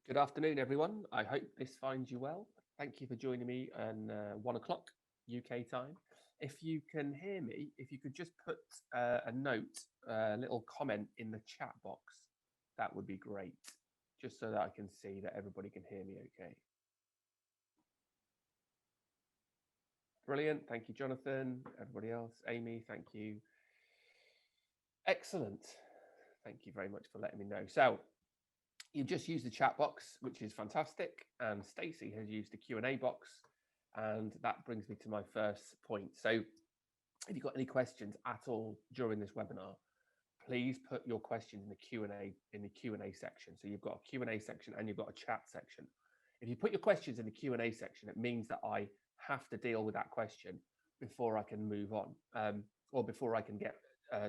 Good afternoon, everyone. I hope this finds you well. Thank you for joining me on 1 o'clock UK time. If you can hear me, if you could just put a note, a little comment in the chat box, that would be great, just so that I can see that everybody can hear me okay. Brilliant. Thank you, Jonathan. Everybody else, Amy, thank you. Excellent. Thank you very much for letting me know. So, you've just used the chat box, which is fantastic, and Stacey has used the Q&A box, and that brings me to my first point. So if you've got any questions at all during this webinar, please put your questions in the Q&A section. So you've got a Q&A section and you've got a chat section. If you put your questions in the Q&A section, it means that I have to deal with that question before I can move on, or before I can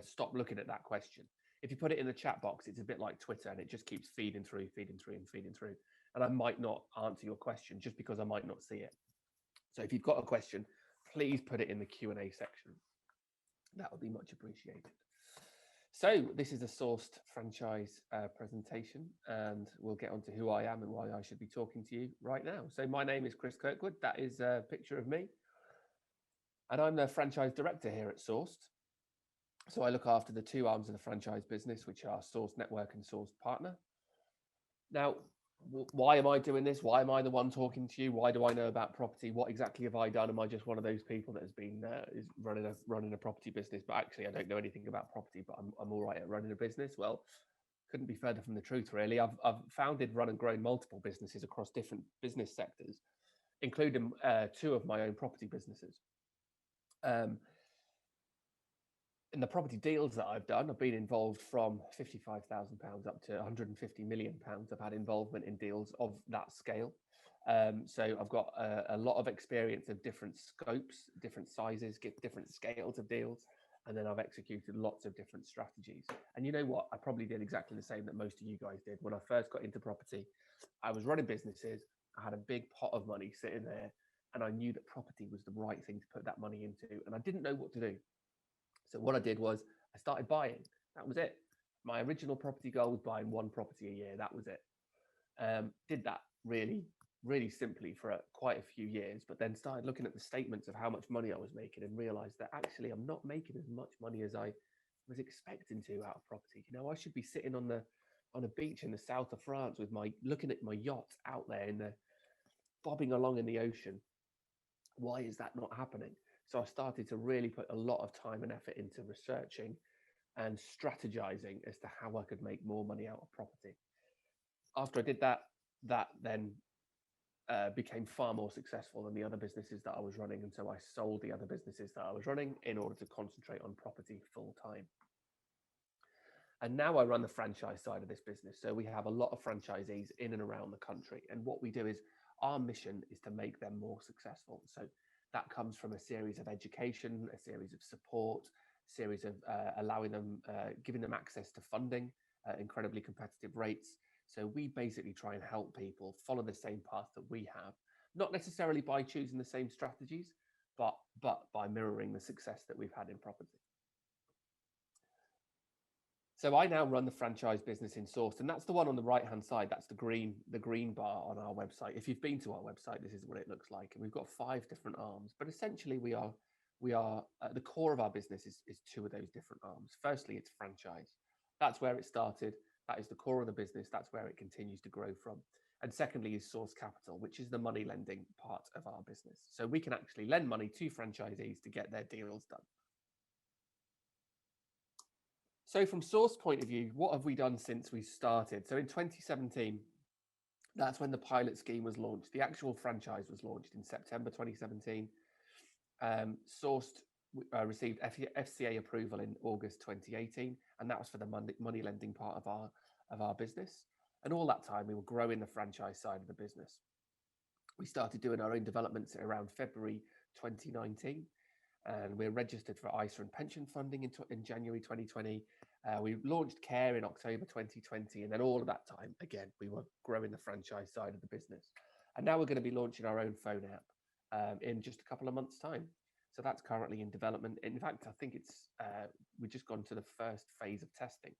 stop looking at that question. If you put it in the chat box, it's a bit like Twitter, and it just keeps feeding through. And I might not answer your question just because I might not see it. So if you've got a question, please put it in the Q&A section. That would be much appreciated. So this is a sourced franchise presentation, and we'll get on to who I am and why I should be talking to you right now. So my name is Chris Kirkwood. That is a picture of me. And I'm the franchise director here at Sourced. So I look after the two arms of the franchise business, which are Sourced Network and Sourced Partner. Now, why am I doing this? Why am I the one talking to you? Why do I know about property? What exactly have I done? Am I just one of those people that has been is running a property business? But actually, I don't know anything about property, but I'm all right at running a business. Well, couldn't be further from the truth, really. I've founded, run, and grown multiple businesses across different business sectors, including two of my own property businesses. In the property deals that I've done, I've been involved from £55,000 up to £150 million. I've had involvement in deals of that scale. So I've got a lot of experience of different scopes, different sizes, different scales of deals. And then I've executed lots of different strategies. And you know what? I probably did exactly the same that most of you guys did. When I first got into property, I was running businesses. I had a big pot of money sitting there, and I knew that property was the right thing to put that money into. And I didn't know what to do. So what I did was I started buying. That was it. My original property goal was buying one property a year. That was it. Did that really simply for quite a few years, but then started looking at the statements of how much money I was making and realized that actually I'm not making as much money as I was expecting to out of property. You know, I should be sitting on a beach in the south of France with looking at my yacht out there bobbing along in the ocean. Why is that not happening? So I started to really put a lot of time and effort into researching and strategizing as to how I could make more money out of property. After I did that, that then became far more successful than the other businesses that I was running. And so I sold the other businesses that I was running in order to concentrate on property full time. And now I run the franchise side of this business. So we have a lot of franchisees in and around the country. And what we do is our mission is to make them more successful. So that comes from a series of education, a series of support, a series of allowing them, giving them access to funding at incredibly competitive rates. So we basically try and help people follow the same path that we have, not necessarily by choosing the same strategies, but by mirroring the success that we've had in property. So I now run the franchise business in Sourced, and that's the one on the right-hand side. That's the green bar on our website. If you've been to our website, this is what it looks like. And we've got 5 different arms, but essentially we are at the core of our business is 2 of those different arms. Firstly, it's franchise. That's where it started. That is the core of the business. That's where it continues to grow from. And secondly is Source Capital, which is the money lending part of our business. So we can actually lend money to franchisees to get their deals done. So from Source point of view, what have we done since we started? So in 2017, that's when the pilot scheme was launched. The actual franchise was launched in September 2017. Sourced received FCA approval in August 2018, and that was for the money lending part of our business. And all that time, we were growing the franchise side of the business. We started doing our own developments around February 2019. And we're registered for ISA and pension funding in January 2020. We launched Care in October 2020. And then all of that time, again, we were growing the franchise side of the business. And now we're going to be launching our own phone app in just a couple of months' time. So that's currently in development. In fact, I think we've just gone to the first phase of testing.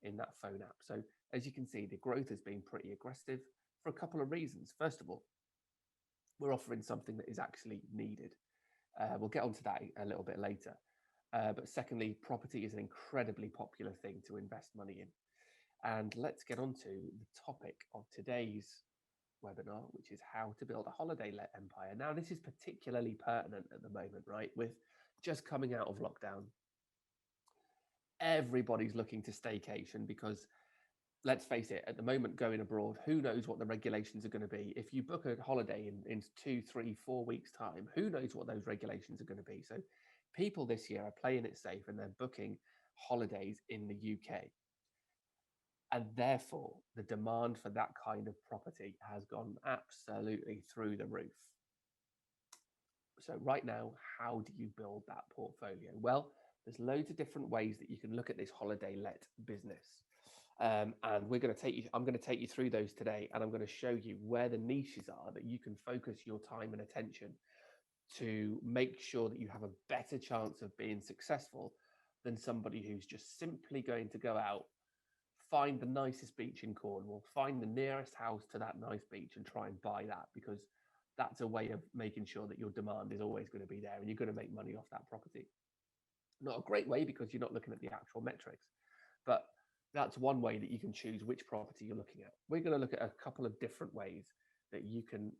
in that phone app. So as you can see, the growth has been pretty aggressive for a couple of reasons. First of all, we're offering something that is actually needed. We'll get onto that a little bit later. But secondly, property is an incredibly popular thing to invest money in. And let's get on to the topic of today's webinar, which is how to build a holiday let empire. Now, this is particularly pertinent at the moment, right? With just coming out of lockdown, everybody's looking to staycation because let's face it, at the moment going abroad, who knows what the regulations are going to be. If you book a holiday in 2, 3, 4 weeks time, who knows what those regulations are going to be. So people this year are playing it safe and they're booking holidays in the UK. And therefore, the demand for that kind of property has gone absolutely through the roof. So right now, how do you build that portfolio? Well, there's loads of different ways that you can look at this holiday let business. And I'm going to take you through those today, and I'm going to show you where the niches are that you can focus your time and attention to make sure that you have a better chance of being successful than somebody who's just simply going to go out, find the nicest beach in Cornwall, find the nearest house to that nice beach and try and buy that, because that's a way of making sure that your demand is always going to be there and you're going to make money off that property. Not a great way because you're not looking at the actual metrics, but that's one way that you can choose which property you're looking at. We're going to look at a couple of different ways that you can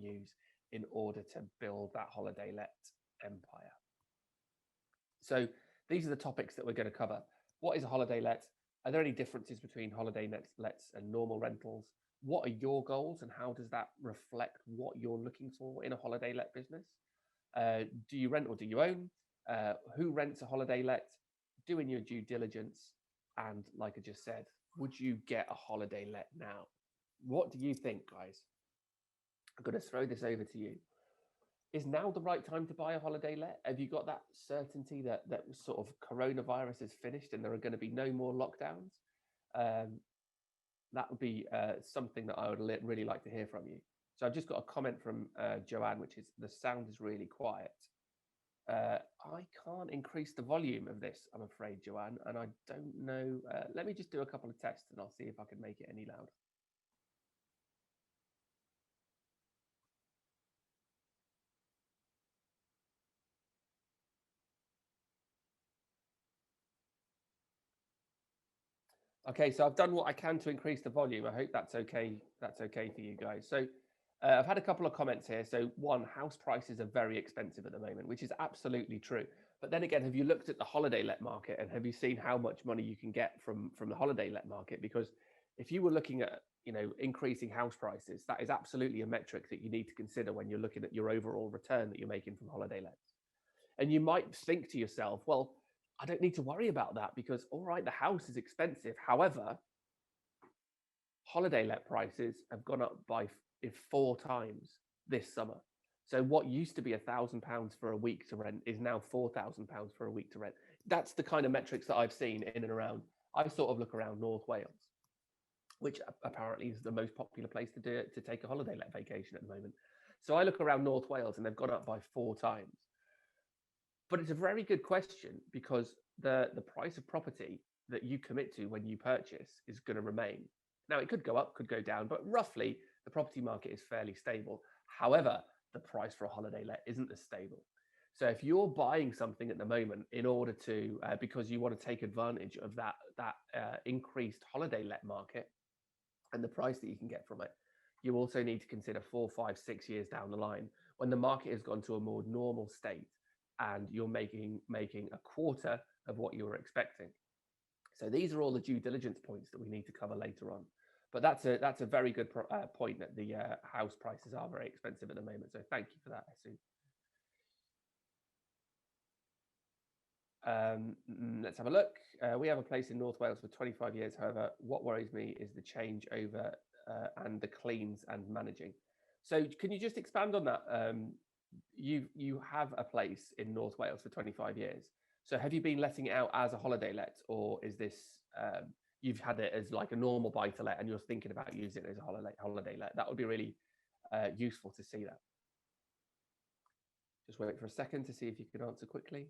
use in order to build that holiday let empire. So these are the topics that we're going to cover. What is a holiday let? Are there any differences between holiday lets and normal rentals? What are your goals and how does that reflect what you're looking for in a holiday let business? Do you rent or do you own? Who rents a holiday let? Doing your due diligence. And like I just said, would you get a holiday let now? What do you think, guys? I'm going to throw this over to you. Is now the right time to buy a holiday let? Have you got that certainty that sort of coronavirus is finished and there are going to be no more lockdowns? That would be something that I would really like to hear from you. So I've just got a comment from Joanne, which is the sound is really quiet. I can't increase the volume of this, I'm afraid, Joanne, and I don't know. Let me just do a couple of tests and I'll see if I can make it any louder. Okay, so I've done what I can to increase the volume. I hope that's okay. That's okay for you guys. So I've had a couple of comments here. So one, house prices are very expensive at the moment, which is absolutely true. But then again, have you looked at the holiday let market and have you seen how much money you can get from the holiday let market? Because if you were looking at, increasing house prices, that is absolutely a metric that you need to consider when you're looking at your overall return that you're making from holiday lets. And you might think to yourself, well, I don't need to worry about that because, all right, the house is expensive. However, holiday let prices have gone up by 4 times this summer. So what used to be £1,000 for a week to rent is now £4,000 for a week to rent. That's the kind of metrics that I've seen in and around. I sort of look around North Wales, which apparently is the most popular place to do it, to take a holiday let vacation at the moment. So I look around North Wales and they've gone up by 4 times. But it's a very good question because the price of property that you commit to when you purchase is going to remain. Now, it could go up, could go down, but roughly the property market is fairly stable. However, the price for a holiday let isn't as stable. So if you're buying something at the moment in order to, because you want to take advantage of that increased holiday let market and the price that you can get from it, you also need to consider 4, 5, 6 years down the line when the market has gone to a more normal state and you're making a quarter of what you were expecting. So these are all the due diligence points that we need to cover later on. But that's a very good point that the house prices are very expensive at the moment. So thank you for that, Esu. Let's have a look. We have a place in North Wales for 25 years. However, what worries me is the changeover and the cleans and managing. So can you just expand on that? You have a place in North Wales for 25 years. So have you been letting it out as a holiday let, or is this you've had it as like a normal buy to let and you're thinking about using it as a holiday let? That would be really useful to see that. Just wait for a second to see if you can answer quickly.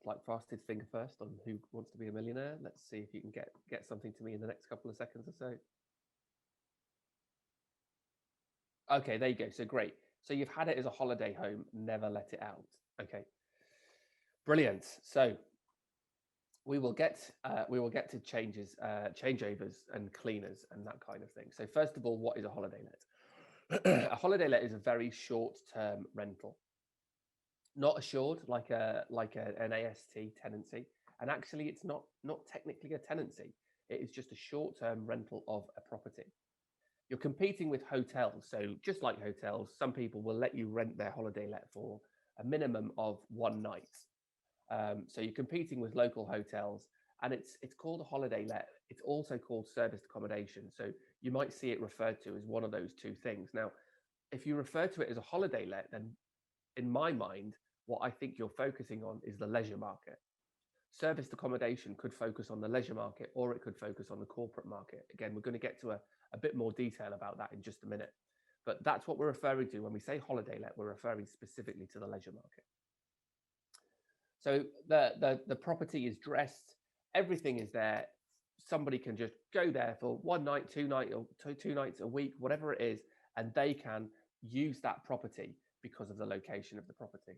like fastest finger first on Who Wants to Be a Millionaire. Let's see if you can get something to me in the next couple of seconds or so. Okay, there you go. So great. So you've had it as a holiday home, never let it out. Okay, brilliant. So we will get to changeovers and cleaners and that kind of thing. So first of all, what is a holiday let? A holiday let is a very short-term rental, not assured like an AST tenancy, and actually it's not technically a tenancy. It is just a short-term rental of a property. You're competing with hotels, so just like hotels, some people will let you rent their holiday let for a minimum of one night. So you're competing with local hotels, and it's called a holiday let. It's also called serviced accommodation. So you might see it referred to as one of those two things. Now, if you refer to it as a holiday let, then in my mind, what I think you're focusing on is the leisure market. Serviced accommodation could focus on the leisure market, or it could focus on the corporate market. Again, we're going to get to a bit more detail about that in just a minute. But that's what we're referring to when we say holiday let. We're referring specifically to the leisure market. So the property is dressed, everything is there. Somebody can just go there for one night, two nights a week, whatever it is, and they can use that property because of the location of the property.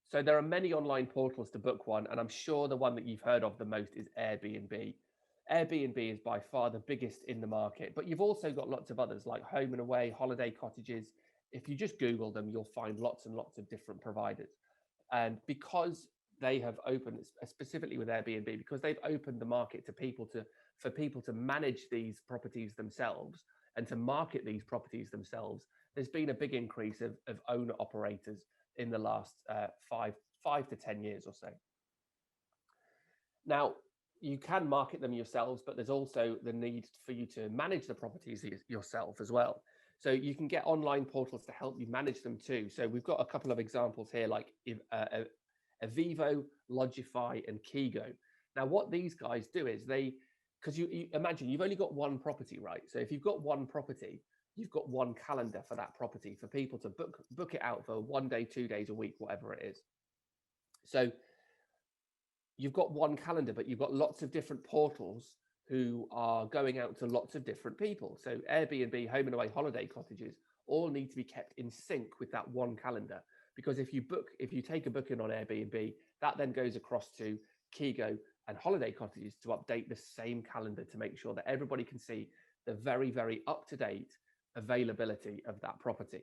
So there are many online portals to book one, and I'm sure the one that you've heard of the most is Airbnb. Airbnb is by far the biggest in the market, but you've also got lots of others like Home and Away, holiday cottages. If you just Google them, you'll find lots and lots of different providers. And because they have opened, specifically with Airbnb, because they've opened the market to for people to manage these properties themselves and to market these properties themselves, there's been a big increase of owner operators in the last 5 to 10 years or so. Now, you can market them yourselves, but there's also the need for you to manage the properties yourself as well. So you can get online portals to help you manage them too. So we've got a couple of examples here, like Avivo, Logify, and Kigo. Now, what these guys do is because you imagine you've only got one property, right? So if you've got one property, you've got one calendar for that property for people to book it out for 1 day, 2 days a week, whatever it is. So you've got one calendar, but you've got lots of different portals who are going out to lots of different people. So Airbnb, Home and Away, holiday cottages all need to be kept in sync with that one calendar. Because if you take a booking on Airbnb, that then goes across to Kigo and holiday cottages to update the same calendar to make sure that everybody can see the very, very up-to-date availability of that property.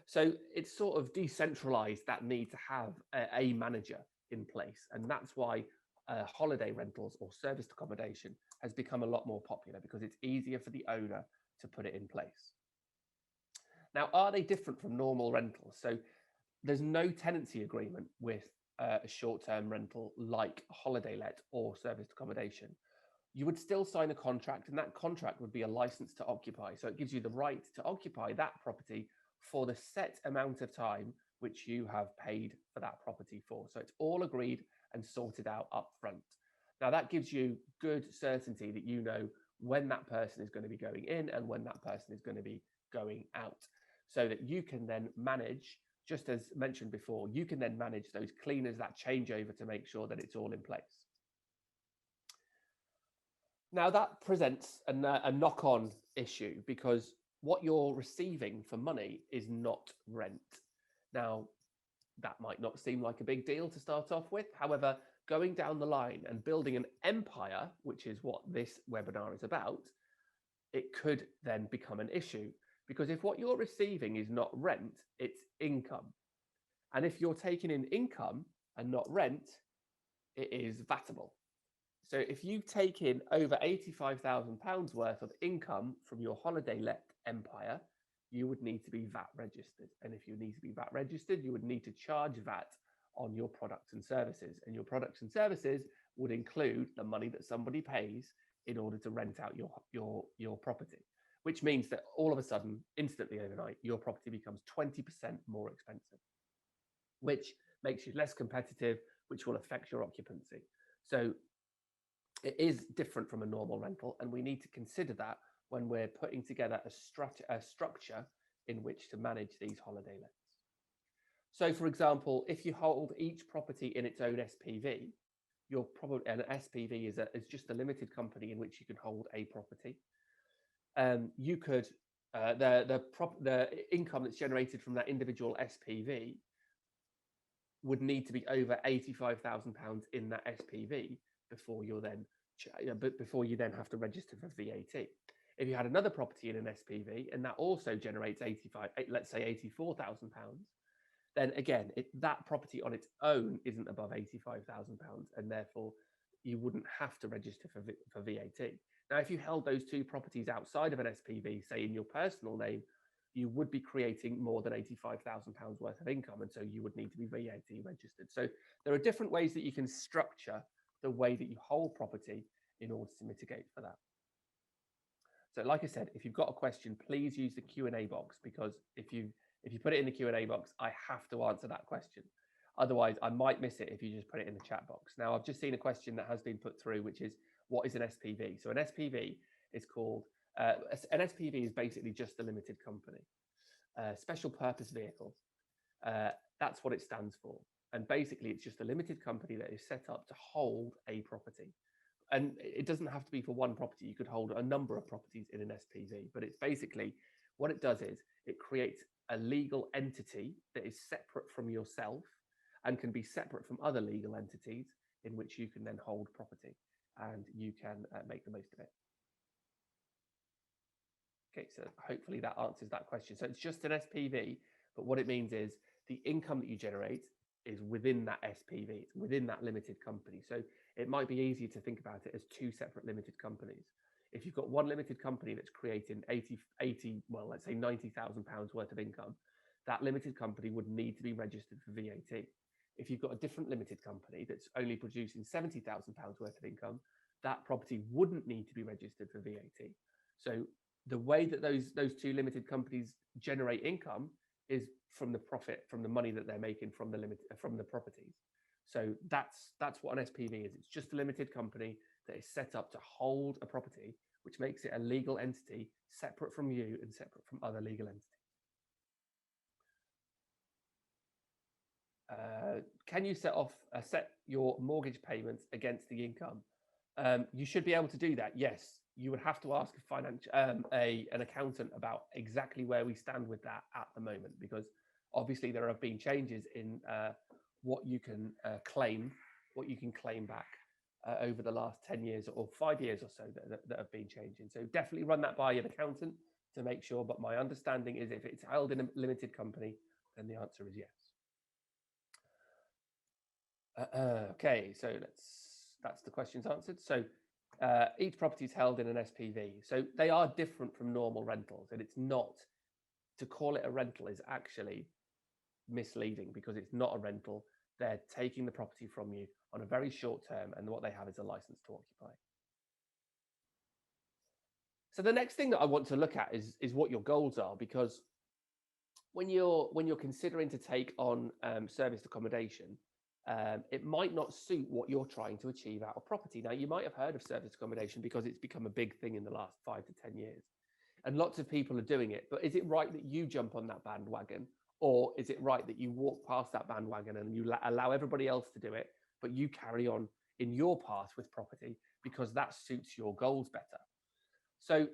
So it's sort of decentralized that need to have a manager in place. And that's why holiday rentals or serviced accommodation has become a lot more popular, because it's easier for the owner to put it in place. Now, are they different from normal rentals? So there's no tenancy agreement with a short-term rental like holiday let or serviced accommodation. You would still sign a contract, and that contract would be a license to occupy. So it gives you the right to occupy that property for the set amount of time which you have paid for that property for. So it's all agreed and sorted out up front. Now that gives you good certainty that you know when that person is going to be going in and when that person is going to be going out, so that you can then manage, just as mentioned before, you can then manage those cleaners, that changeover, to make sure that it's all in place. Now that presents a knock-on issue, because what you're receiving for money is not rent. Now, that might not seem like a big deal to start off with. However, going down the line and building an empire, which is what this webinar is about, it could then become an issue. Because if what you're receiving is not rent, it's income. And if you're taking in income and not rent, it is vatable. So if you take in over £85,000 worth of income from your holiday let empire, you would need to be VAT registered. And if you need to be VAT registered, you would need to charge VAT on your products and services. And your products and services would include the money that somebody pays in order to rent out your property, which means that all of a sudden, instantly overnight, your property becomes 20% more expensive, which makes you less competitive, which will affect your occupancy. So it is different from a normal rental, and we need to consider that when we're putting together a structure in which to manage these holiday lets. So, for example, if you hold each property in its own SPV, you're probably an SPV is just a limited company in which you can hold a property. You could the income that's generated from that individual SPV would need to be over £85,000 in that SPV before you then have to register for VAT. If you had another property in an SPV and that also generates let's say £84,000, then again, that property on its own isn't above £85,000, and therefore you wouldn't have to register for VAT. Now, if you held those two properties outside of an SPV, say in your personal name, you would be creating more than £85,000 worth of income, and so you would need to be VAT registered. So there are different ways that you can structure the way that you hold property in order to mitigate for that. So like I said, if you've got a question, please use the Q&A box, because if you put it in the Q&A box, I have to answer that question. Otherwise, I might miss it if you just put it in the chat box. Now, I've just seen a question that has been put through, which is, what is an SPV? So an SPV is called, an SPV is basically just a limited company, special purpose vehicle. That's what it stands for. And basically, it's just a limited company that is set up to hold a property. And it doesn't have to be for one property. You could hold a number of properties in an SPV, but it's basically, what it does is it creates a legal entity that is separate from yourself and can be separate from other legal entities in which you can then hold property, and you can make the most of it. Okay, so hopefully that answers that question. So it's just an SPV, but what it means is the income that you generate is within that SPV, it's within that limited company. So it might be easier to think about it as two separate limited companies. If you've got one limited company that's creating well, let's say £90,000 worth of income, that limited company would need to be registered for VAT. If you've got a different limited company that's only producing £70,000 worth of income, that property wouldn't need to be registered for VAT. So the way that those two limited companies generate income is from the profit, from the money that they're making from the properties. So that's what an SPV is. It's just a limited company that is set up to hold a property, which makes it a legal entity separate from you and separate from other legal entities. Can you set your mortgage payments against the income? You should be able to do that. Yes, you would have to ask an accountant about exactly where we stand with that at the moment, because obviously there have been changes in what you can claim back over the last 10 years or 5 years or so that have been changing. So definitely run that by an accountant to make sure. But my understanding is if it's held in a limited company, then the answer is yes. Okay, so that's the questions answered. So each property is held in an SPV. So they are different from normal rentals, and it's not, to call it a rental is actually misleading, because it's not a rental. They're taking the property from you on a very short term, and what they have is a license to occupy. So the next thing that I want to look at is what your goals are, because when you're considering to take on serviced accommodation, it might not suit what you're trying to achieve out of property. Now, you might have heard of serviced accommodation because it's become a big thing in the last 5 to 10 years, and lots of people are doing it. But is it right that you jump on that bandwagon, or is it right that you walk past that bandwagon and you allow everybody else to do it, but you carry on in your path with property because that suits your goals better? So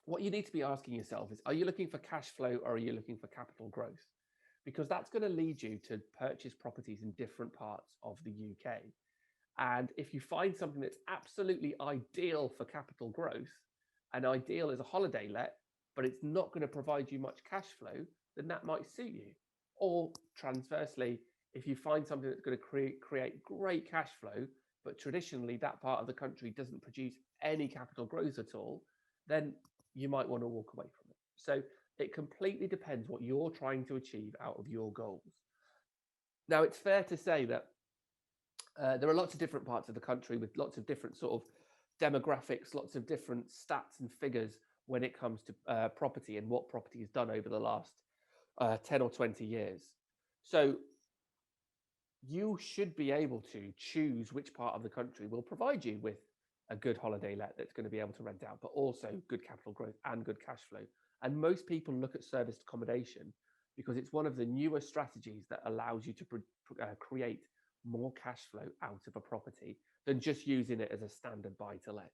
what you need to be asking yourself is, are you looking for cash flow or are you looking for capital growth? Because that's going to lead you to purchase properties in different parts of the UK. And if you find something that's absolutely ideal for capital growth, and ideal as a holiday let, but it's not going to provide you much cash flow, then that might suit you. Or transversely, if you find something that's going to create great cash flow, but traditionally that part of the country doesn't produce any capital growth at all, then you might want to walk away from it. So it completely depends what you're trying to achieve out of your goals. Now, it's fair to say that there are lots of different parts of the country with lots of different sort of demographics, lots of different stats and figures when it comes to property and what property has done over the last 10 or 20 years. So you should be able to choose which part of the country will provide you with a good holiday let that's going to be able to rent out, but also good capital growth and good cash flow And most people look at serviced accommodation because it's one of the newer strategies that allows you to create more cash flow out of a property than just using it as a standard buy to let.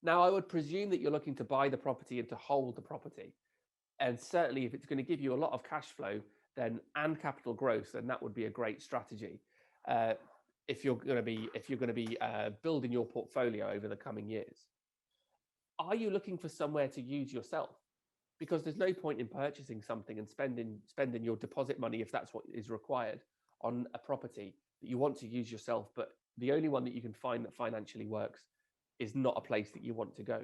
Now, I would presume that you're looking to buy the property and to hold the property. And certainly if it's going to give you a lot of cash flow then and capital growth, then that would be a great strategy. If you're going to be building your portfolio over the coming years. Are you looking for somewhere to use yourself? Because there's no point in purchasing something and spending your deposit money, if that's what is required, on a property that you want to use yourself, but the only one that you can find that financially works is not a place that you want to go.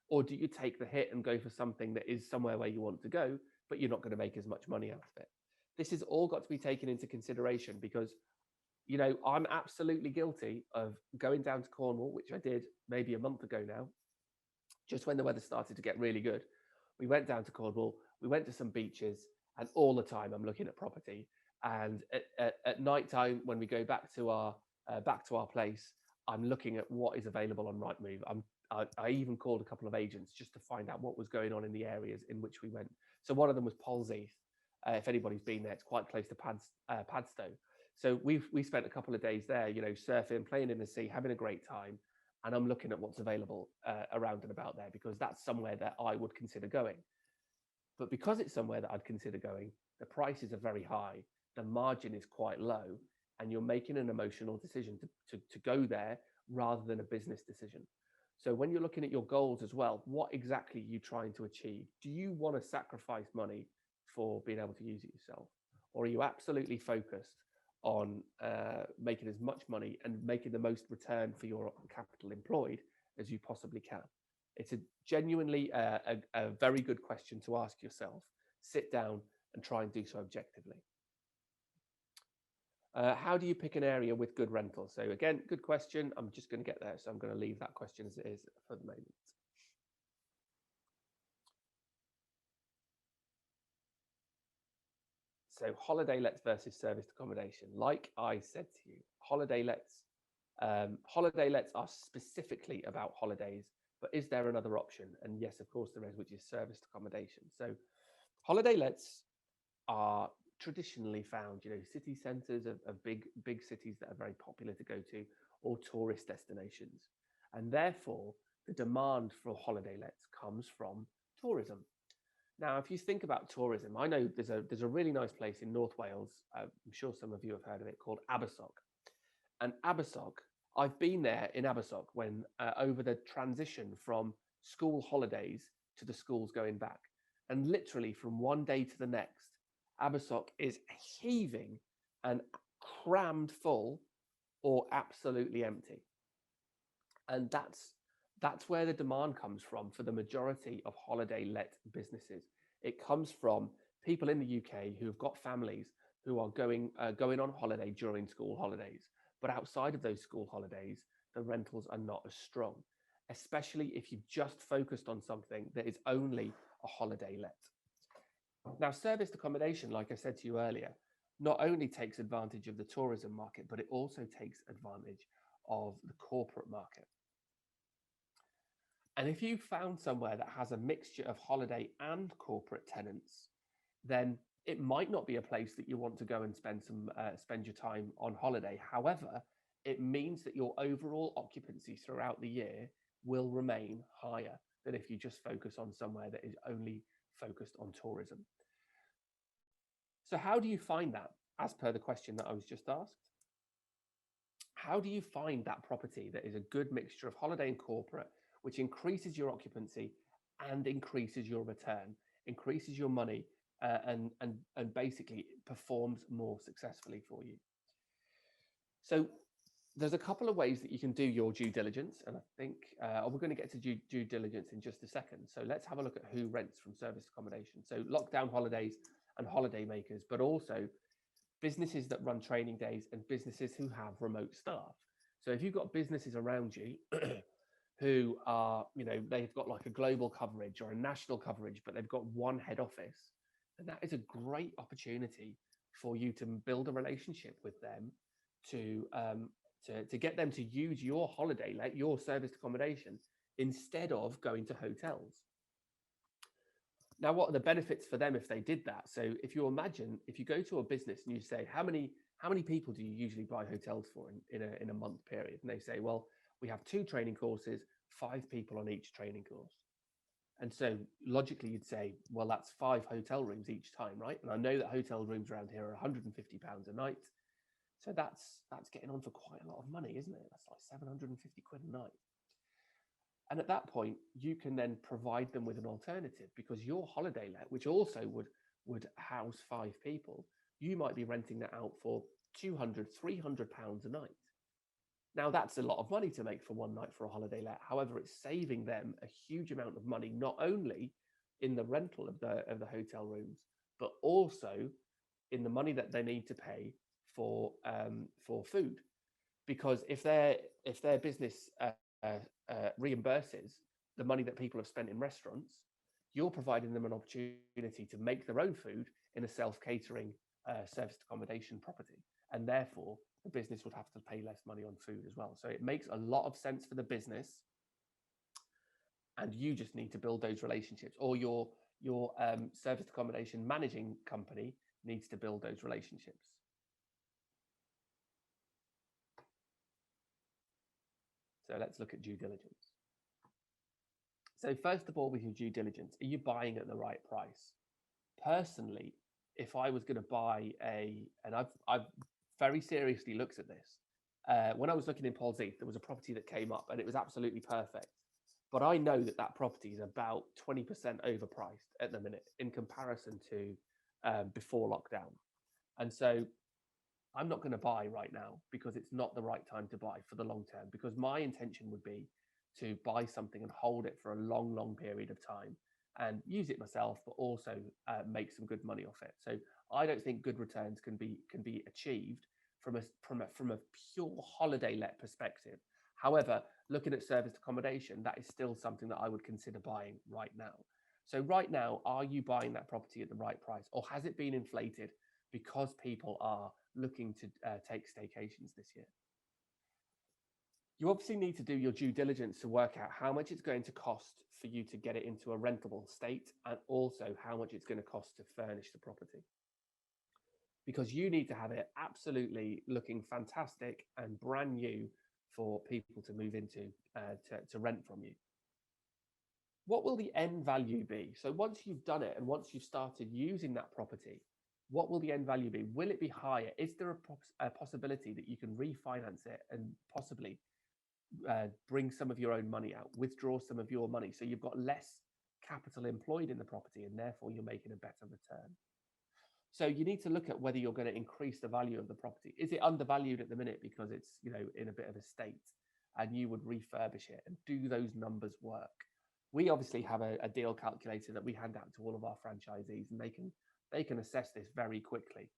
Or do you take the hit and go for something that is somewhere where you want to go, but you're not going to make as much money out of it? This has all got to be taken into consideration because, you know, I'm absolutely guilty of going down to Cornwall, which I did maybe a month ago now, just when the weather started to get really good. We went down to Cornwall, we went to some beaches, and all the time I'm looking at property. And at night time, when we go back to our place, I'm looking at what is available on Rightmove. I even called a couple of agents just to find out what was going on in the areas in which we went. So one of them was Polzeath. If anybody's been there, it's quite close to Padstow. So we spent a couple of days there, you know, surfing, playing in the sea, having a great time. And I'm looking at what's available around and about there because that's somewhere that I would consider going. But because it's somewhere that I'd consider going, the prices are very high, the margin is quite low, and you're making an emotional decision to go there rather than a business decision. So when you're looking at your goals as well, what exactly are you trying to achieve? Do you want to sacrifice money for being able to use it yourself? Or are you absolutely focused on making as much money and making the most return for your capital employed as you possibly can? It's a genuinely a very good question to ask yourself. Sit down and try and do so objectively. How do you pick an area with good rental? So again, good question. I'm just going to get there. So I'm going to leave that question as it is for the moment. So holiday lets versus serviced accommodation. Like I said to you, holiday lets are specifically about holidays, but is there another option? And yes, of course there is, which is serviced accommodation. So holiday lets are traditionally found, you know, city centres of big cities that are very popular to go to, or tourist destinations. And therefore, the demand for holiday lets comes from tourism. Now, if you think about tourism, I know there's a really nice place in North Wales. I'm sure some of you have heard of it, called Abersoch. And Abersoch, I've been there in Abersoch when over the transition from school holidays to the schools going back, and literally from one day to the next, Abersoch is heaving and crammed full or absolutely empty. And that's where the demand comes from for the majority of holiday let businesses. It comes from people in the UK who've got families who are going on holiday during school holidays. But outside of those school holidays, the rentals are not as strong, especially if you've just focused on something that is only a holiday let. Now, serviced accommodation, like I said to you earlier, not only takes advantage of the tourism market, but it also takes advantage of the corporate market. And if you found somewhere that has a mixture of holiday and corporate tenants, then it might not be a place that you want to go and spend your time on holiday. However, it means that your overall occupancy throughout the year will remain higher than if you just focus on somewhere that is only focused on tourism. So how do you find that, as per the question that I was just asked? How do you find that property that is a good mixture of holiday and corporate, which increases your occupancy and increases your return, increases your money, and basically performs more successfully for you? So there's a couple of ways that you can do your due diligence, and I think we're going to get to due diligence in just a second. So let's have a look at who rents from serviced accommodation. So lockdown holidays and holiday makers, but also businesses that run training days and businesses who have remote staff. So if you've got businesses around you who are, you know, they've got like a global coverage or a national coverage, but they've got one head office, then that is a great opportunity for you to build a relationship with them to get them to use your holiday let, your serviced accommodation, instead of going to hotels. Now, what are the benefits for them if they did that? So if you imagine, if you go to a business and you say, how many people do you usually buy hotels for in a month period? And they say, well, we have 2 training courses, 5 people on each training course. And so logically you'd say, well, that's 5 hotel rooms each time, right? And I know that hotel rooms around here are £150 a night. So that's getting on for quite a lot of money, isn't it? That's like 750 quid a night. And at that point, you can then provide them with an alternative, because your holiday let, which also would house 5 people, you might be renting that out for 200, £300 a night. Now, that's a lot of money to make for one night for a holiday let. However, it's saving them a huge amount of money, not only in the rental of the hotel rooms, but also in the money that they need to pay for food. Because if their business reimburses the money that people have spent in restaurants, you're providing them an opportunity to make their own food in a self-catering serviced accommodation property, and therefore the business would have to pay less money on food as well. So it makes a lot of sense for the business, and you just need to build those relationships, or your serviced accommodation managing company needs to build those relationships. So let's look at due diligence. So first of all, with your due diligence, are you buying at the right price? Personally, if I was going to buy and I've very seriously looked at this. When I was looking in Paul's Heath, there was a property that came up and it was absolutely perfect. But I know that that property is about 20% overpriced at the minute in comparison to before lockdown. And so I'm not going to buy right now, because it's not the right time to buy for the long term, because my intention would be to buy something and hold it for a long, long period of time and use it myself, but also make some good money off it. So I don't think good returns can be achieved from a pure holiday let perspective. However, looking at serviced accommodation, that is still something that I would consider buying right now. So right now, are you buying that property at the right price, or has it been inflated because people are looking to take staycations this year? You obviously need to do your due diligence to work out how much it's going to cost for you to get it into a rentable state, and also how much it's going to cost to furnish the property. Because you need to have it absolutely looking fantastic and brand new for people to move into, to rent from you. What will the end value be? So once you've done it and once you've started using that property, what will the end value be? Will it be higher? Is there a possibility that you can refinance it and possibly bring some of your own money out, withdraw some of your money, so you've got less capital employed in the property and therefore you're making a better return? So you need to look at whether you're going to increase the value of the property. Is it undervalued at the minute because it's, in a bit of a state, and you would refurbish it? And do those numbers work? We obviously have a deal calculator that we hand out to all of our franchisees, and they can assess this very quickly.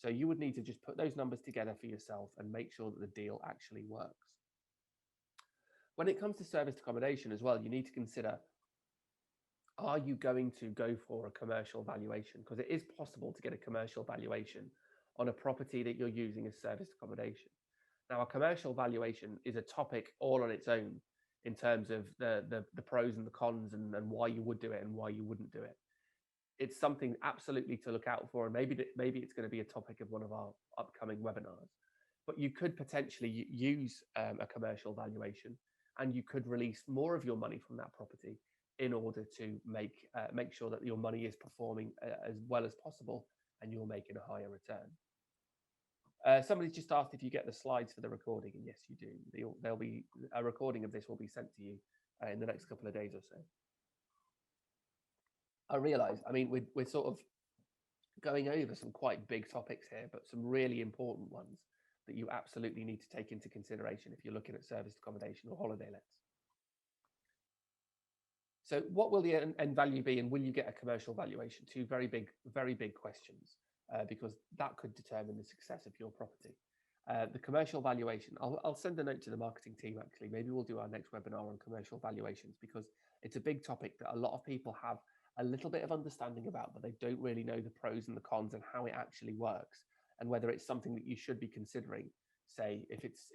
So you would need to just put those numbers together for yourself and make sure that the deal actually works. When it comes to serviced accommodation as well, you need to consider, are you going to go for a commercial valuation? Because it is possible to get a commercial valuation on a property that you're using as serviced accommodation. Now, a commercial valuation is a topic all on its own in terms of the pros and the cons, and why you would do it and why you wouldn't do it. It's something absolutely to look out for, and maybe it's going to be a topic of one of our upcoming webinars. But you could potentially use a commercial valuation, and you could release more of your money from that property in order to make sure that your money is performing as well as possible and you're making a higher return. Somebody's just asked if you get the slides for the recording, and yes, you do. There'll be a recording of this will be sent to you in the next couple of days or so. I realise, we're sort of going over some quite big topics here, but some really important ones that you absolutely need to take into consideration if you're looking at serviced accommodation or holiday lets. So what will the end value be, and will you get a commercial valuation? Two very big questions, because that could determine the success of your property. The commercial valuation, I'll send a note to the marketing team, actually. Maybe we'll do our next webinar on commercial valuations, because it's a big topic that a lot of people have a little bit of understanding about, but they don't really know the pros and the cons and how it actually works, and whether it's something that you should be considering, say if it's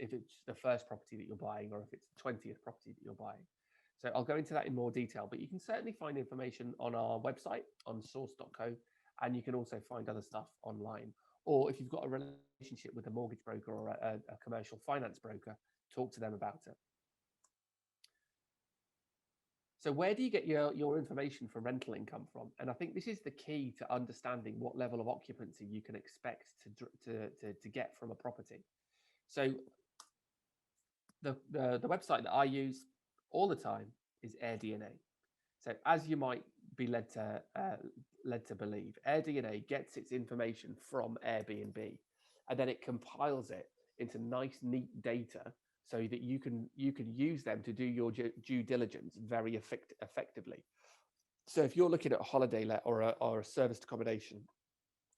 the first property that you're buying, or if it's the 20th property that you're buying. So I'll go into that in more detail, but you can certainly find information on our website on source.co, and you can also find other stuff online. Or if you've got a relationship with a mortgage broker or a commercial finance broker, talk to them about it. So where do you get your information for rental income from? And I think this is the key to understanding what level of occupancy you can expect to get from a property. So the website that I use all the time is AirDNA. So as you might be led to believe, AirDNA gets its information from Airbnb, and then it compiles it into nice, neat data so that you can use them to do your due diligence very effectively. So if you're looking at a holiday let or a serviced accommodation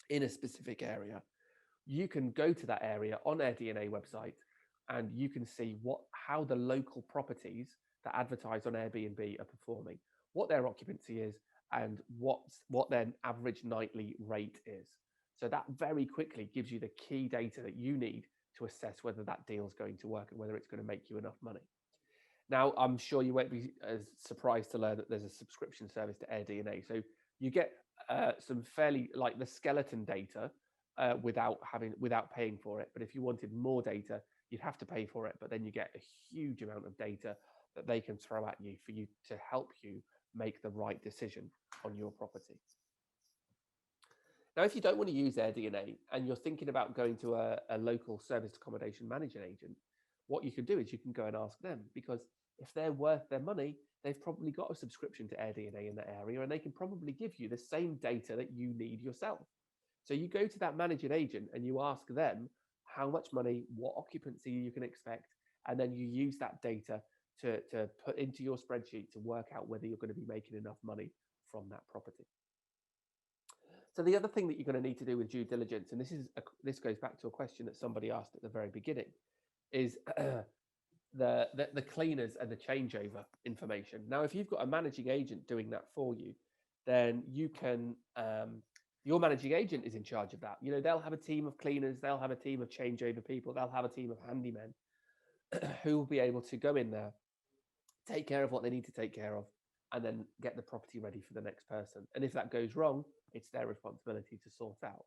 in a specific area, you can go to that area on AirDNA website, and you can see how the local properties that advertise on Airbnb are performing, what their occupancy is, and what their average nightly rate is. So that very quickly gives you the key data that you need to assess whether that deal is going to work and whether it's going to make you enough money. Now, I'm sure you won't be as surprised to learn that there's a subscription service to AirDNA. So you get some fairly like the skeleton data without paying for it. But if you wanted more data, you'd have to pay for it. But then you get a huge amount of data that they can throw at you for you to help you make the right decision on your property. Now, if you don't want to use AirDNA and you're thinking about going to a local serviced accommodation managing agent, what you can do is you can go and ask them, because if they're worth their money, they've probably got a subscription to AirDNA in that area, and they can probably give you the same data that you need yourself. So you go to that managing agent and you ask them how much money, what occupancy you can expect, and then you use that data to put into your spreadsheet to work out whether you're going to be making enough money from that property. So the other thing that you're going to need to do with due diligence, and this goes back to a question that somebody asked at the very beginning, is the cleaners and the changeover information. Now, if you've got a managing agent doing that for you, then you can your managing agent is in charge of that. You know, they'll have a team of cleaners, they'll have a team of changeover people, they'll have a team of handymen who will be able to go in there, take care of what they need to take care of, and then get the property ready for the next person. And if that goes wrong, it's their responsibility to sort out.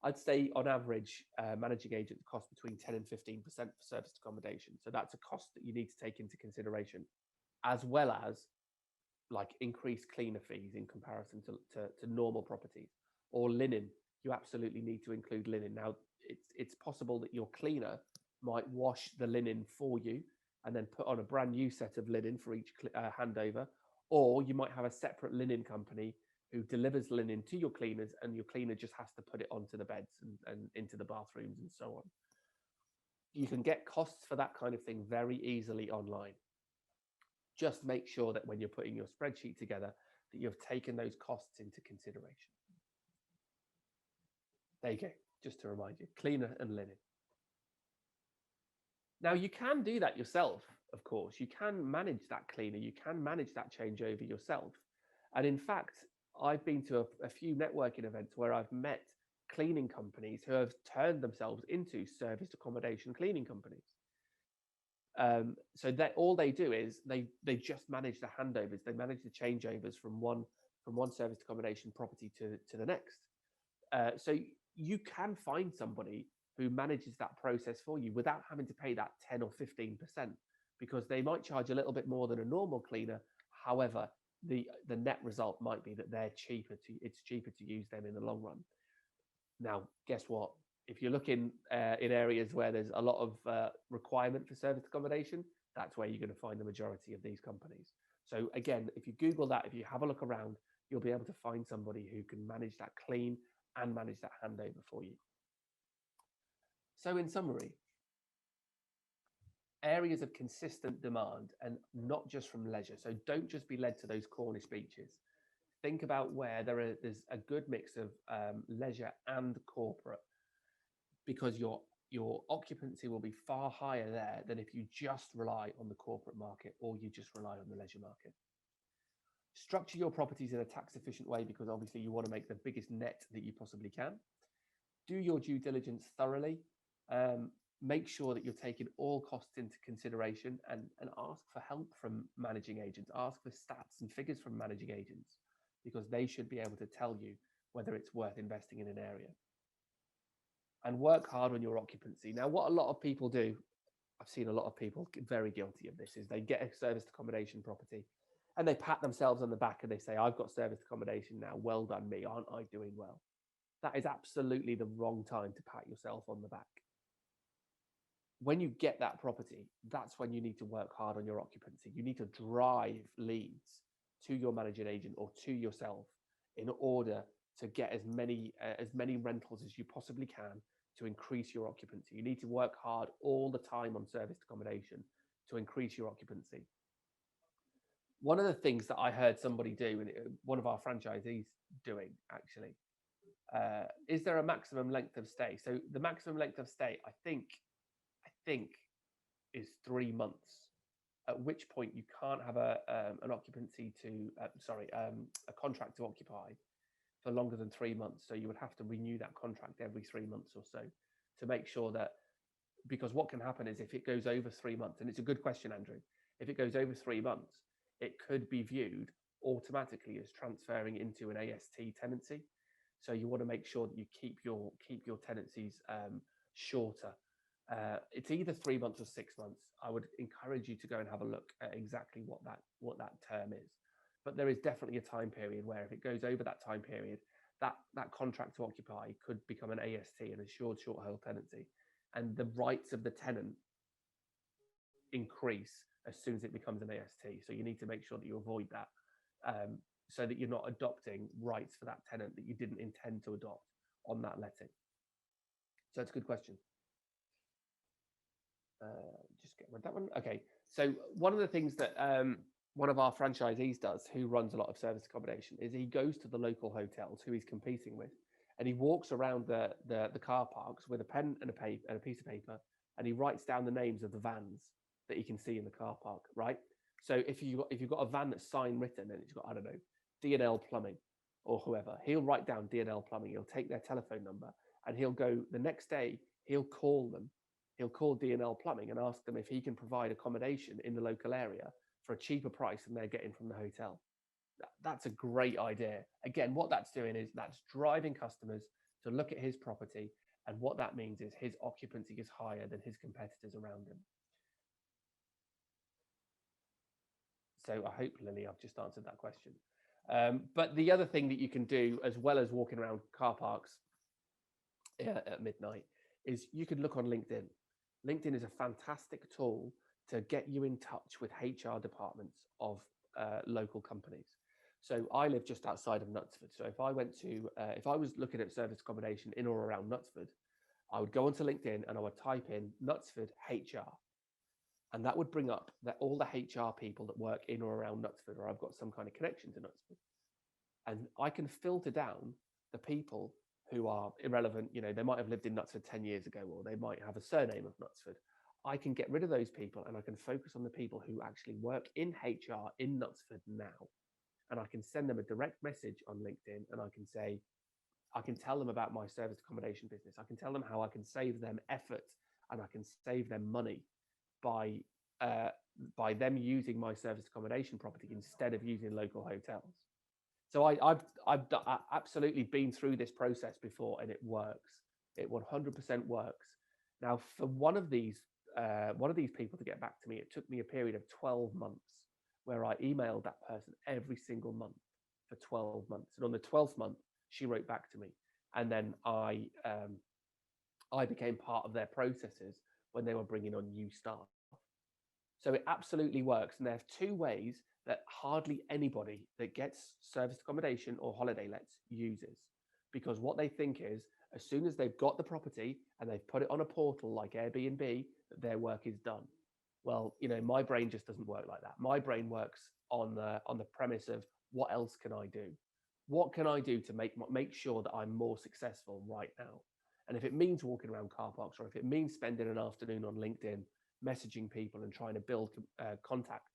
I'd say on average, managing agents cost between 10 and 15% for serviced accommodation. So that's a cost that you need to take into consideration, as well as like increased cleaner fees in comparison to normal properties. Or linen, you absolutely need to include linen. Now, it's possible that your cleaner might wash the linen for you and then put on a brand new set of linen for each handover, or you might have a separate linen company who delivers linen to your cleaners, and your cleaner just has to put it onto the beds and into the bathrooms and so on. You can get costs for that kind of thing very easily online. Just make sure that when you're putting your spreadsheet together, that you've taken those costs into consideration. There you go, just to remind you, cleaner and linen. Now, you can do that yourself, of course. You can manage that cleaner, you can manage that changeover yourself. And in fact, I've been to a few networking events where I've met cleaning companies who have turned themselves into serviced accommodation cleaning companies. So that all they do is they just manage the handovers, they manage the changeovers from one serviced accommodation property to the next. So you can find somebody who manages that process for you without having to pay that 10 or 15%, because they might charge a little bit more than a normal cleaner. However, the net result might be that it's cheaper to use them in the long run. Now, guess what? If you're looking in areas where there's a lot of requirement for serviced accommodation, that's where you're going to find the majority of these companies. So again, if you Google that, if you have a look around, you'll be able to find somebody who can manage that clean and manage that handover for you. So in summary, areas of consistent demand, and not just from leisure. So don't just be led to those Cornish beaches. Think about where there's a good mix of leisure and corporate, because your occupancy will be far higher there than if you just rely on the corporate market or you just rely on the leisure market. Structure your properties in a tax efficient way, because obviously you want to make the biggest net that you possibly can. Do your due diligence thoroughly. make sure that you're taking all costs into consideration, and ask for help from managing agents, ask for stats and figures from managing agents, because they should be able to tell you whether it's worth investing in an area. And work hard on your occupancy. Now, what a lot of people do, I've seen a lot of people very guilty of this, is they get a serviced accommodation property and they pat themselves on the back and they say, I've got serviced accommodation now. Well done me. Aren't I doing well? That is absolutely the wrong time to pat yourself on the back. When you get that property, that's when you need to work hard on your occupancy. You need to drive leads to your managing agent or to yourself in order to get as many rentals as you possibly can to increase your occupancy. You need to work hard all the time on serviced accommodation to increase your occupancy. One of the things that I heard somebody do, and one of our franchisees doing actually, is there a maximum length of stay? So the maximum length of stay, I think, is 3 months. At which point you can't have an occupancy to, a contract to occupy for longer than 3 months. So you would have to renew that contract every 3 months or so to make sure that, because what can happen is if it goes over 3 months, and it's a good question, Andrew, if it goes over 3 months, it could be viewed automatically as transferring into an AST tenancy. So you want to make sure that you keep your tenancies shorter. It's either 3 months or 6 months. I would encourage you to go and have a look at exactly what that term is. But there is definitely a time period where if it goes over that time period, that contract to occupy could become an AST, an assured short hold tenancy, and the rights of the tenant increase as soon as it becomes an AST. So you need to make sure that you avoid that, so that you're not adopting rights for that tenant that you didn't intend to adopt on that letting. So it's a good question. Just get rid of that one. Okay. So one of the things that one of our franchisees does, who runs a lot of service accommodation, is he goes to the local hotels who he's competing with, and he walks around the car parks with a pen and a piece of paper, and he writes down the names of the vans that he can see in the car park, right? So if you've got a van that's sign written and it's got, I don't know, D&L Plumbing or whoever, he'll write down D&L Plumbing. He'll take their telephone number and he'll go the next day. He'll call them. He'll call D&L Plumbing and ask them if he can provide accommodation in the local area for a cheaper price than they're getting from the hotel. That's a great idea. Again, what that's doing is that's driving customers to look at his property, and what that means is his occupancy is higher than his competitors around him. So I hope, Lily, I've just answered that question. But the other thing that you can do, as well as walking around car parks at midnight, is you could look on LinkedIn. LinkedIn is a fantastic tool to get you in touch with HR departments of local companies. So I live just outside of Knutsford. So if I was looking at service accommodation in or around Knutsford, I would go onto LinkedIn and I would type in Knutsford HR. And that would bring up all the HR people that work in or around Knutsford, or I've got some kind of connection to Knutsford. And I can filter down the people who are irrelevant. You know, they might have lived in Knutsford 10 years ago, or they might have a surname of Knutsford. I can get rid of those people and I can focus on the people who actually work in HR in Knutsford now. And I can send them a direct message on LinkedIn, and I can tell them about my service accommodation business. I can tell them how I can save them effort and I can save them money by them using my service accommodation property instead of using local hotels. So I've absolutely been through this process before, and it works. It 100% works. Now, for one of these people to get back to me, it took me a period of 12 months where I emailed that person every single month for 12 months. And on the 12th month, she wrote back to me, and then I became part of their processes when they were bringing on new staff. So it absolutely works. And there are two ways that hardly anybody that gets serviced accommodation or holiday lets uses, because what they think is as soon as they've got the property and they've put it on a portal like Airbnb, that their work is done. Well, you know, my brain just doesn't work like that. My brain works on the premise of what else can I do? What can I do to make sure that I'm more successful right now? And if it means walking around car parks, or if it means spending an afternoon on LinkedIn messaging people and trying to build contacts,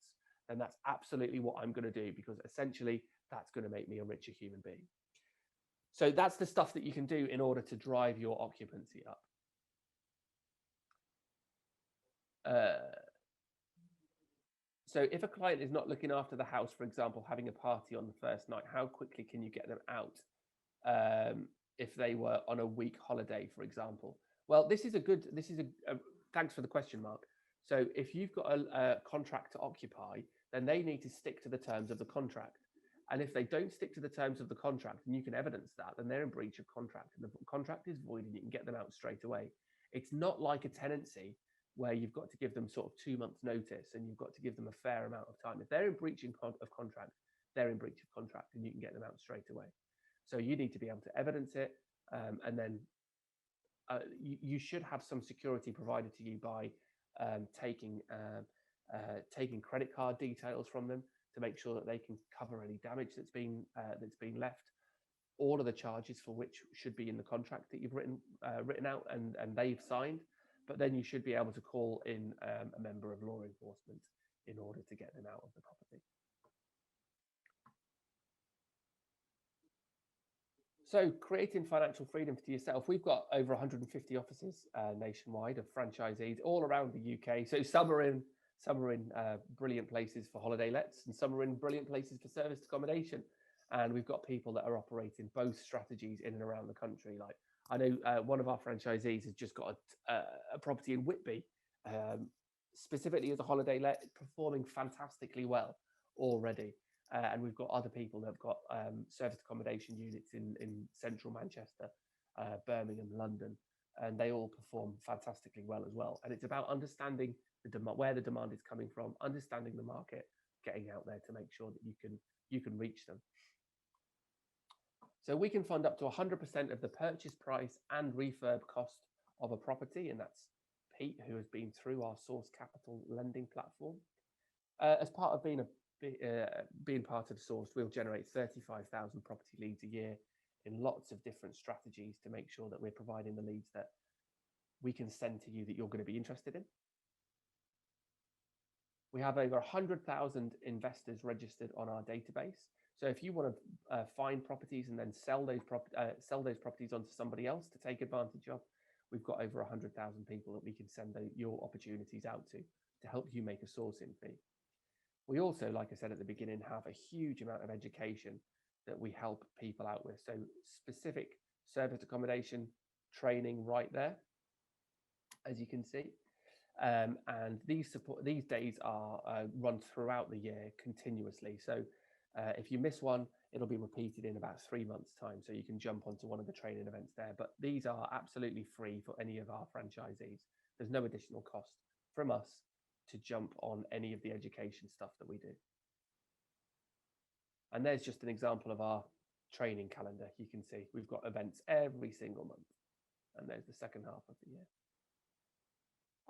then that's absolutely what I'm going to do, because essentially that's going to make me a richer human being. So that's the stuff that you can do in order to drive your occupancy up. So if a client is not looking after the house, for example, having a party on the first night, how quickly can you get them out? If they were on a week holiday, for example. Well, this is a thanks for the question, Mark. So if you've got a contract to occupy, then they need to stick to the terms of the contract. And if they don't stick to the terms of the contract, and you can evidence that, then they're in breach of contract, and the contract is void, and you can get them out straight away. It's not like a tenancy where you've got to give them sort of 2 months notice and you've got to give them a fair amount of time. If they're in breach of contract, they're in breach of contract, and you can get them out straight away. So you need to be able to evidence it, and then you should have some security provided to you by taking credit card details from them to make sure that they can cover any damage that's been left. All of the charges for which should be in the contract that you've written out and they've signed. But then you should be able to call in a member of law enforcement in order to get them out of the property. So creating financial freedom for yourself. We've got over 150 offices nationwide of franchisees all around the UK. So some are in brilliant places for holiday lets, and some are in brilliant places for serviced accommodation. And we've got people that are operating both strategies in and around the country. Like I know one of our franchisees has just got a property in Whitby, specifically as a holiday let, performing fantastically well already. And we've got other people that have got serviced accommodation units in central Manchester, Birmingham, London, and they all perform fantastically well as well. And it's about understanding where the demand is coming from, understanding the market, getting out there to make sure that you can reach them. So we can fund up to 100% of the purchase price and refurb cost of a property, and that's Pete, who has been through our Source Capital lending platform. As part of being part of Source, we'll generate 35,000 property leads a year in lots of different strategies to make sure that we're providing the leads that we can send to you that you're going to be interested in. We have over 100,000 investors registered on our database. So if you want to find properties and then sell those properties onto somebody else to take advantage of, we've got over 100,000 people that we can send your opportunities out to help you make a sourcing fee. We also, like I said at the beginning, have a huge amount of education that we help people out with. So specific serviced accommodation training right there, as you can see. And these days are run throughout the year continuously. So if you miss one, it'll be repeated in about 3 months' time. So you can jump onto one of the training events there. But these are absolutely free for any of our franchisees. There's no additional cost from us to jump on any of the education stuff that we do. And there's just an example of our training calendar. You can see we've got events every single month. And there's the second half of the year.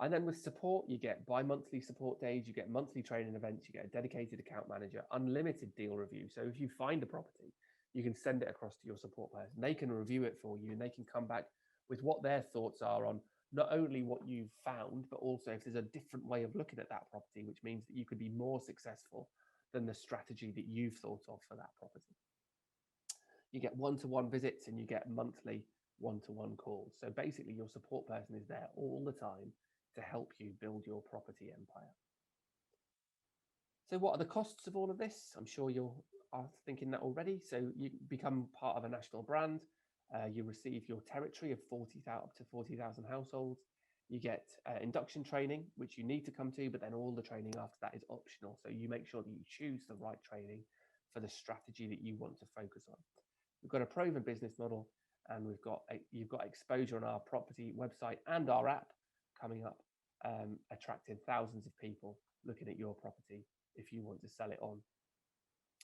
And then with support, you get bi-monthly support days, you get monthly training events, you get a dedicated account manager, unlimited deal review. So if you find a property, you can send it across to your support person. They can review it for you and they can come back with what their thoughts are on not only what you've found, but also if there's a different way of looking at that property, which means that you could be more successful than the strategy that you've thought of for that property. You get one-to-one visits and you get monthly one-to-one calls. So basically your support person is there all the time to help you build your property empire. So what are the costs of all of this? I'm sure you are thinking that already. So you become part of a national brand. You receive your territory of up to 40,000 households. You get induction training, which you need to come to, but then all the training after that is optional. So you make sure that you choose the right training for the strategy that you want to focus on. We've got a proven business model, and you've got exposure on our property website and our app coming up, attracting thousands of people looking at your property if you want to sell it on.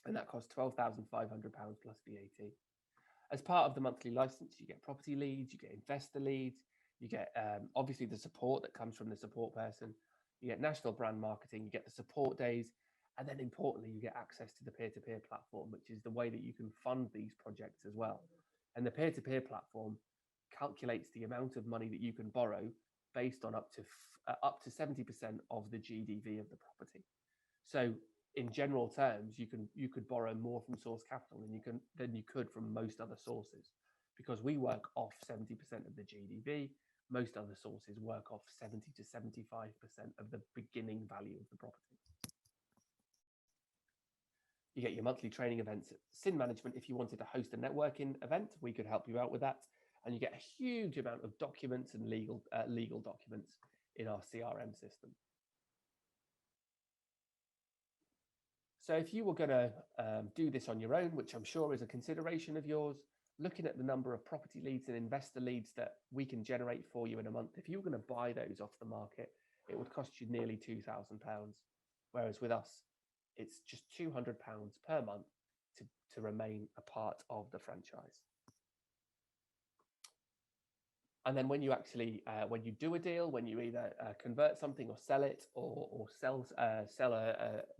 And that costs £12,500 plus VAT. As part of the monthly license, you get property leads, you get investor leads, you get obviously the support that comes from the support person, you get national brand marketing, you get the support days, and then importantly, you get access to the peer-to-peer platform, which is the way that you can fund these projects as well. And the peer-to-peer platform calculates the amount of money that you can borrow based on up to 70% of the GDV of the property. So in general terms, you could borrow more from Source Capital than you could from most other sources, because we work off 70% of the GDV. Most other sources work off 70 to 75% of the beginning value of the property. You get your monthly training events at Sin Management. If you wanted to host a networking event, we could help you out with that. And you get a huge amount of documents and legal documents in our CRM system. So if you were going to do this on your own, which I'm sure is a consideration of yours, looking at the number of property leads and investor leads that we can generate for you in a month, if you were going to buy those off the market, it would cost you nearly £2,000. Whereas with us, it's just £200 per month to remain a part of the franchise. And then when you actually, when you do a deal, when you either convert something or sell it, or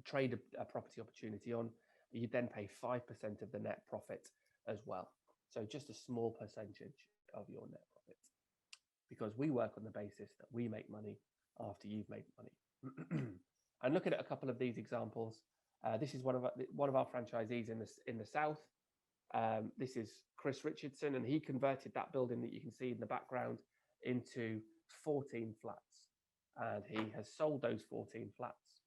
trade a property opportunity on, you then pay 5% of the net profit as well. So just a small percentage of your net profit, because we work on the basis that we make money after you've made money. And looking at a couple of these examples, this is one of our franchisees in the south. This is Chris Richardson, and he converted that building that you can see in the background into 14 flats, and he has sold those 14 flats,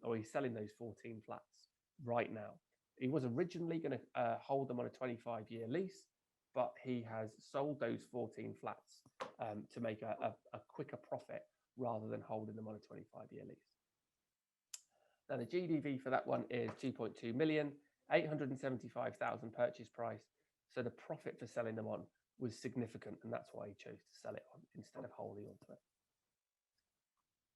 or he's selling those 14 flats right now. He was originally going to hold them on a 25-year lease, but he has sold those 14 flats to make a quicker profit rather than holding them on a 25-year lease. Now the GDV for that one is 2.2 million, 875,000 purchase price. So the profit for selling them on was significant, and that's why he chose to sell it on instead of holding onto it.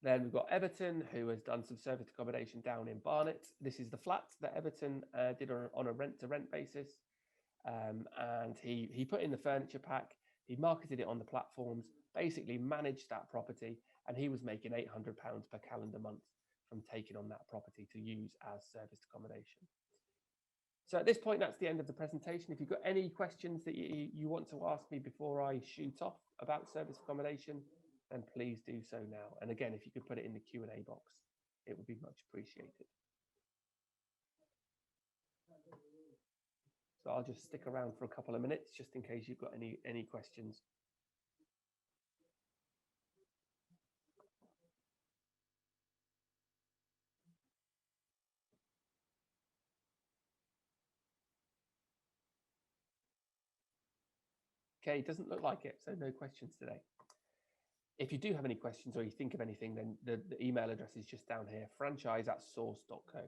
Then we've got Everton, who has done some service accommodation down in Barnet. This is the flat that Everton did on a rent-to-rent basis. And he put in the furniture pack, he marketed it on the platforms, basically managed that property, and he was making £800 per calendar month from taking on that property to use as serviced accommodation. So at this point, that's the end of the presentation. If you've got any questions that you want to ask me before I shoot off about service accommodation, then please do so now. And again, if you could put it in the Q&A box, it would be much appreciated. So I'll just stick around for a couple of minutes, just in case you've got any questions. Okay, it doesn't look like it, so no questions today. If you do have any questions or you think of anything, then the email address is just down here, franchise@source.co.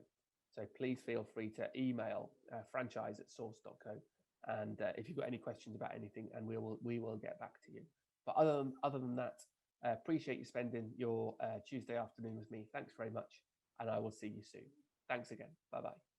So please feel free to email franchise@source.co. And if you've got any questions about anything, and we will get back to you. But other than that, appreciate you spending your Tuesday afternoon with me. Thanks very much, and I will see you soon. Thanks again. Bye-bye.